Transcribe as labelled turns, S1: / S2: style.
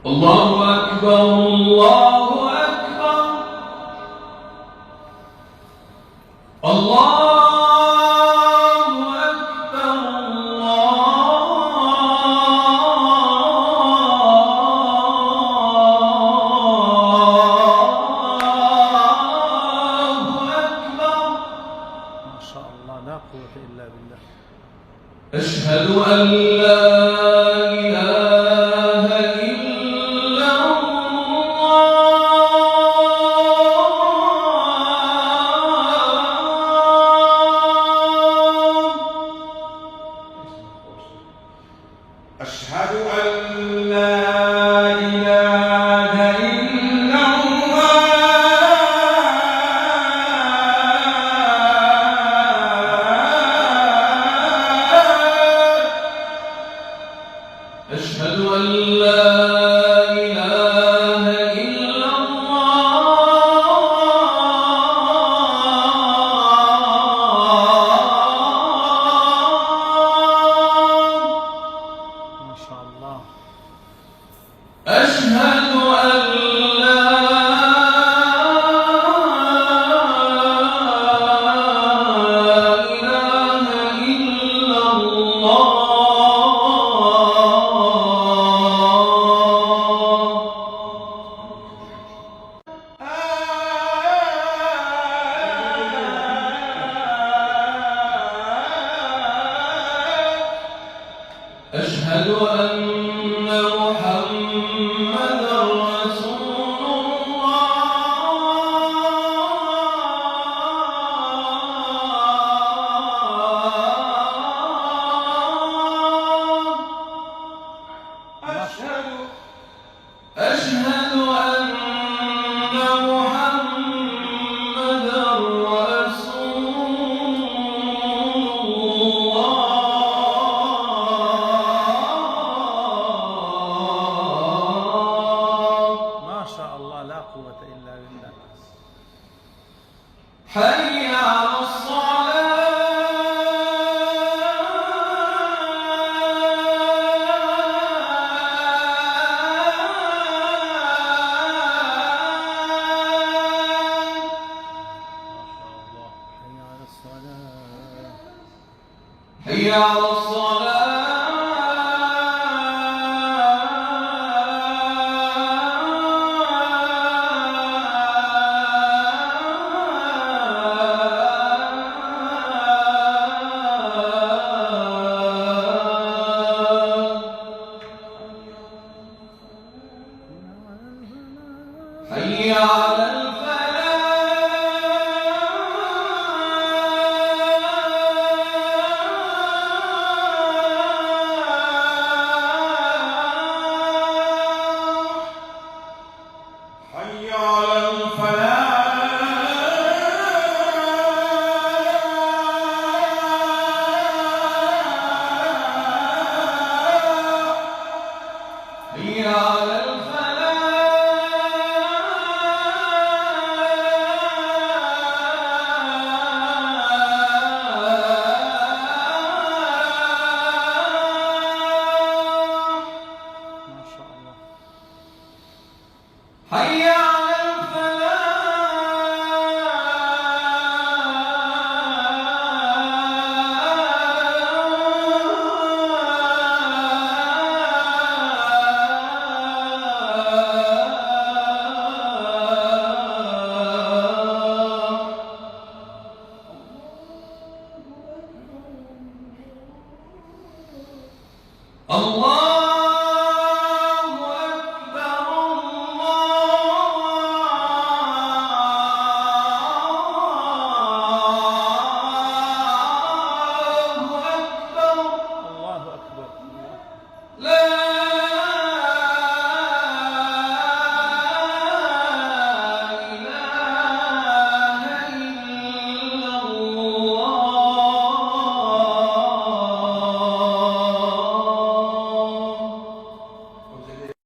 S1: الله أكبر الله أكبر الله أشهد أن لا إله إلا الله أشهد أن لا إله إلا أشهد أن لا إله إلا الله ما شاء الله أشهد أن لا إله إلا الله أشهد أن محمدًا رسول الله أشهد أن محمدًا رسول
S2: لا قوة إلا بالله.
S1: حي على الصلاة حي على الصلاة حي على الفلاح حي على الفلاح حي على حي على الفلاح الله